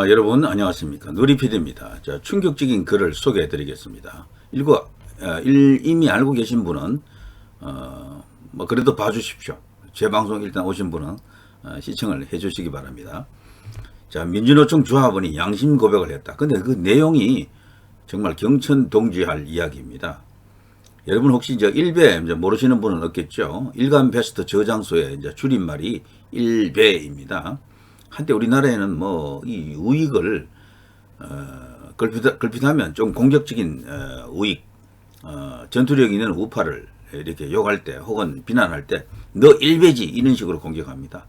여러분 안녕하십니까. 누리PD입니다. 자, 충격적인 글을 소개해 드리겠습니다. 이미 알고 계신 분은 그래도 봐주십시오. 제 방송 일단 오신 분은 시청을 해 주시기 바랍니다. 자, 민주노총 조합원이 양심 고백을 했다. 근데 그 내용이 정말 경천동지할 이야기입니다. 여러분 혹시 이제 일배 모르시는 분은 없겠죠. 일간 베스트 저장소의 이제 줄임말이 일배입니다. 한때 우리나라에는 이 우익을 걸핏하면 좀 공격적인 우익, 전투력 있는 우파를 이렇게 욕할 때 혹은 비난할 때 너 일배지 이런 식으로 공격합니다.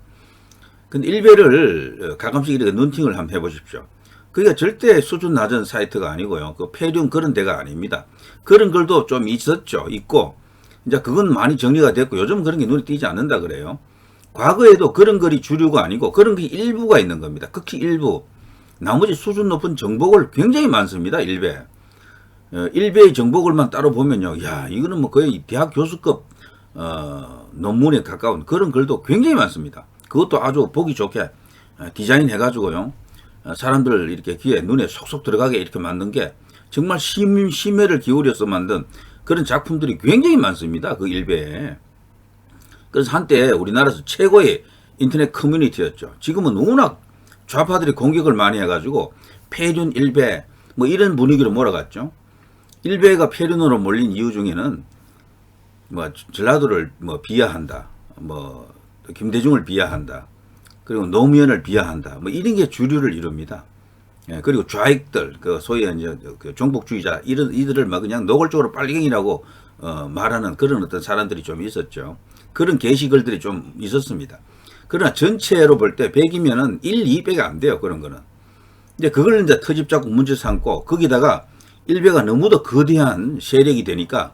근데 일배를 가끔씩 이렇게 눈팅을 한번 해보십시오. 그게 절대 수준 낮은 사이트가 아니고요. 그 폐륜 그런 데가 아닙니다. 그런 글도 좀 있고 이제 그건 많이 정리가 됐고 요즘 그런 게 눈에 띄지 않는다 그래요. 과거에도 그런 글이 주류가 아니고 그런 게 일부가 있는 겁니다. 극히 일부. 나머지 수준 높은 정보글 굉장히 많습니다. 일배의 정보글만 따로 보면요. 야, 이거는 거의 대학 교수급 논문에 가까운 그런 글도 굉장히 많습니다. 그것도 아주 보기 좋게 디자인 해가지고요. 사람들 이렇게 귀에 눈에 속속 들어가게 이렇게 만든 게 정말 심혈을 기울여서 만든 그런 작품들이 굉장히 많습니다. 그 일배에. 그래서 한때 우리나라에서 최고의 인터넷 커뮤니티였죠. 지금은 워낙 좌파들이 공격을 많이 해가지고 폐륜 일배 이런 분위기로 몰아갔죠. 일배가 폐륜으로 몰린 이유 중에는 전라도를 비하한다, 김대중을 비하한다, 그리고 노무현을 비하한다, 이런 게 주류를 이룹니다. 예, 그리고 좌익들, 소위 이제 종북주의자 이들을 그냥 노골적으로 빨갱이라고 말하는 그런 어떤 사람들이 좀 있었죠. 그런 게시글들이 좀 있었습니다. 그러나 전체로 볼 때 100이면은 1, 2배가 안 돼요. 그런 거는. 이제 그걸 이제 터집 잡고 문제 삼고 거기다가 일배가 너무도 거대한 세력이 되니까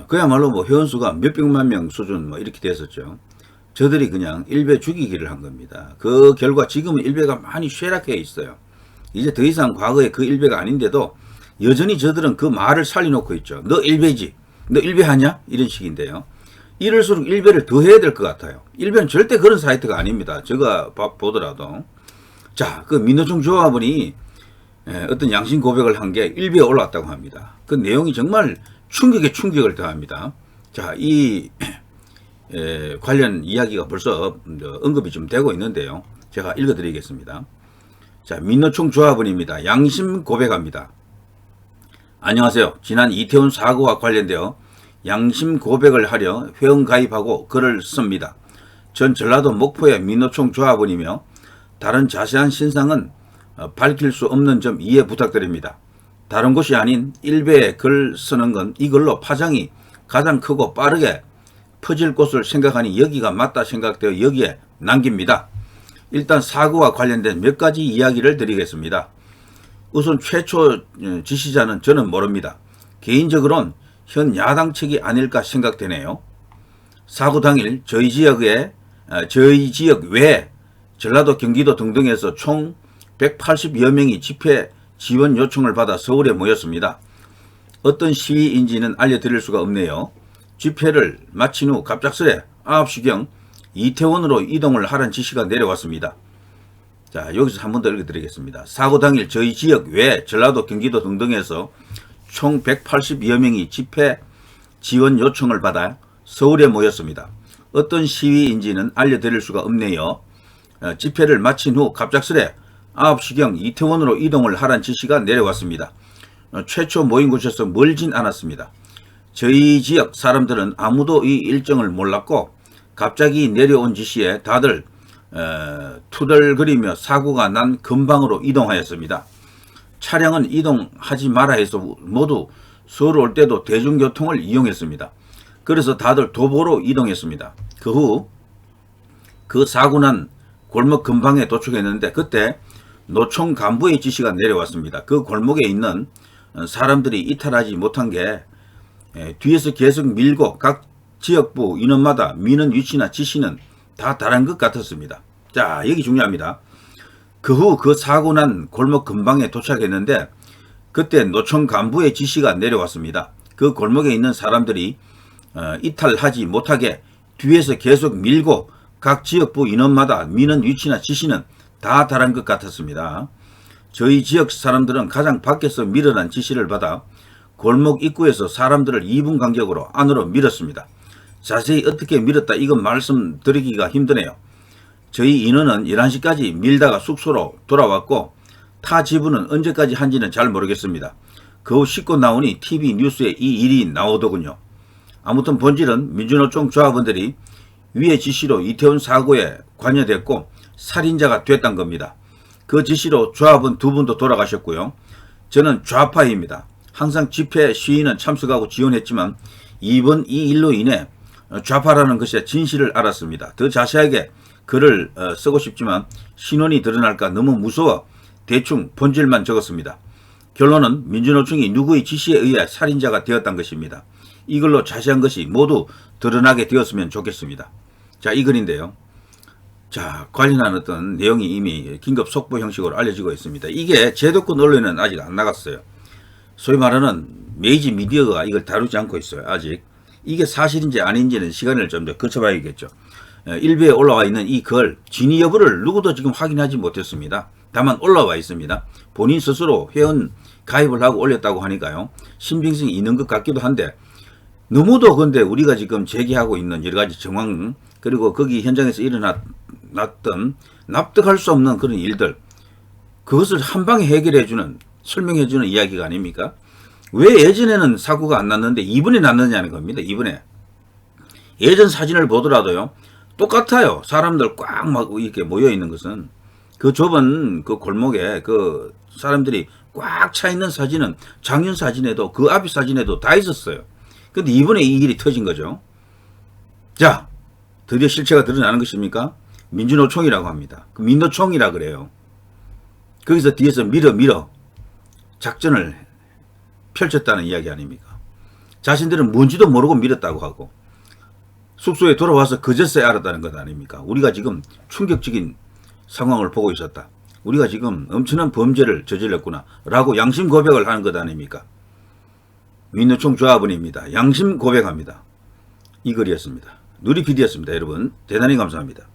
그야말로 회원수가 몇백만 명 수준 이렇게 됐었죠. 저들이 그냥 일배 죽이기를 한 겁니다. 그 결과 지금은 일배가 많이 쇠락해 있어요. 이제 더 이상 과거의 그 일배가 아닌데도 여전히 저들은 그 말을 살려놓고 있죠. 너 일배지? 너 일배하냐? 이런 식인데요. 이럴수록 일배를 더 해야 될 것 같아요. 일배는 절대 그런 사이트가 아닙니다. 제가 보더라도. 자, 그 민노총 조합원이 어떤 양심 고백을 한 게 일배에 올랐다고 합니다. 그 내용이 정말 충격에 충격을 더합니다. 자, 이 관련 이야기가 벌써 언급이 좀 되고 있는데요. 제가 읽어드리겠습니다. 자, 민노총 조합원입니다. 양심 고백합니다. 안녕하세요. 지난 이태원 사고와 관련되어 양심 고백을 하려 회원 가입하고 글을 씁니다. 전 전라도 목포의 민노총 조합원이며 다른 자세한 신상은 밝힐 수 없는 점 이해 부탁드립니다. 다른 곳이 아닌 일배에 글 쓰는 건 이걸로 파장이 가장 크고 빠르게 퍼질 곳을 생각하니 여기가 맞다 생각되어 여기에 남깁니다. 일단 사고와 관련된 몇 가지 이야기를 드리겠습니다. 우선 최초 지시자는 저는 모릅니다. 개인적으로는 현 야당 측이 아닐까 생각되네요. 사고 당일 저희 지역 외에 전라도 경기도 등등에서 총 180여 명이 집회 지원 요청을 받아 서울에 모였습니다. 어떤 시위인지는 알려드릴 수가 없네요. 집회를 마친 후 갑작스레 9시경 이태원으로 이동을 하라는 지시가 내려왔습니다. 자, 여기서 한 번 더 읽어드리겠습니다. 사고 당일 저희 지역 외 전라도 경기도 등등에서 총 180여 명이 집회 지원 요청을 받아 서울에 모였습니다. 어떤 시위인지는 알려드릴 수가 없네요. 집회를 마친 후 갑작스레 9시경 이태원으로 이동을 하라는 지시가 내려왔습니다. 최초 모인 곳에서 멀진 않았습니다. 저희 지역 사람들은 아무도 이 일정을 몰랐고 갑자기 내려온 지시에 다들 투덜거리며 사고가 난 근방으로 이동하였습니다. 차량은 이동하지 마라 해서 모두 서울 올 때도 대중교통을 이용했습니다. 그래서 다들 도보로 이동했습니다. 그 후 그 사고 난 골목 근방에 도착했는데 그때 노총 간부의 지시가 내려왔습니다. 그 골목에 있는 사람들이 이탈하지 못한 게 뒤에서 계속 밀고 각 지역부 인원마다 미는 위치나 지시는 다 다른 것 같았습니다. 자, 여기 중요합니다. 그 후 그 사고 난 골목 근방에 도착했는데 그때 노총 간부의 지시가 내려왔습니다. 그 골목에 있는 사람들이 이탈하지 못하게 뒤에서 계속 밀고 각 지역부 인원마다 미는 위치나 지시는 다 달한 것 같았습니다. 저희 지역 사람들은 가장 밖에서 밀어난 지시를 받아 골목 입구에서 사람들을 2분 간격으로 안으로 밀었습니다. 자세히 어떻게 밀었다 이건 말씀드리기가 힘드네요. 저희 인원은 11시까지 밀다가 숙소로 돌아왔고 타 지부는 언제까지 한지는 잘 모르겠습니다. 그 후 씻고 나오니 TV 뉴스에 이 일이 나오더군요. 아무튼 본질은 민주노총 조합원들이 위의 지시로 이태원 사고에 관여됐고 살인자가 됐단 겁니다. 그 지시로 조합원 2분도 돌아가셨고요. 저는 좌파입니다. 항상 집회 시위는 참석하고 지원했지만 이번 이 일로 인해 좌파라는 것의 진실을 알았습니다. 더 자세하게 글을 쓰고 싶지만 신원이 드러날까 너무 무서워 대충 본질만 적었습니다. 결론은 민주노총이 누구의 지시에 의해 살인자가 되었다는 것입니다. 이걸로 자세한 것이 모두 드러나게 되었으면 좋겠습니다. 자, 이 글인데요. 자, 관련한 어떤 내용이 이미 긴급 속보 형식으로 알려지고 있습니다. 이게 제도권 언론에는 아직 안 나갔어요. 소위 말하는 메이지 미디어가 이걸 다루지 않고 있어요. 아직. 이게 사실인지 아닌지는 시간을 좀 더 거쳐봐야겠죠. 일부에 올라와 있는 이 글, 진위 여부를 누구도 지금 확인하지 못했습니다. 다만 올라와 있습니다. 본인 스스로 회원 가입을 하고 올렸다고 하니까요. 신빙성이 있는 것 같기도 한데 너무도 근데 우리가 지금 제기하고 있는 여러 가지 정황 그리고 거기 현장에서 일어났던 납득할 수 없는 그런 일들 그것을 한 방에 해결해주는 설명해주는 이야기가 아닙니까? 왜 예전에는 사고가 안 났는데 이번에 났느냐는 겁니다. 이번에 예전 사진을 보더라도요 똑같아요. 사람들 꽉 막 이렇게 모여 있는 것은 그 좁은 그 골목에 그 사람들이 꽉 차 있는 사진은 작년 사진에도 그 앞에 사진에도 다 있었어요. 근데 이번에 이 일이 터진 거죠. 자, 드디어 실체가 드러나는 것입니까? 민주노총이라고 합니다. 그 민노총이라 그래요. 거기서 뒤에서 밀어 작전을 펼쳤다는 이야기 아닙니까? 자신들은 뭔지도 모르고 밀었다고 하고 숙소에 돌아와서 그제서야 알았다는 것 아닙니까? 우리가 지금 충격적인 상황을 보고 있었다. 우리가 지금 엄청난 범죄를 저질렀구나 라고 양심 고백을 하는 것 아닙니까? 민노총 조합원입니다. 양심 고백합니다. 이 글이었습니다. 누리 PD였습니다. 여러분 대단히 감사합니다.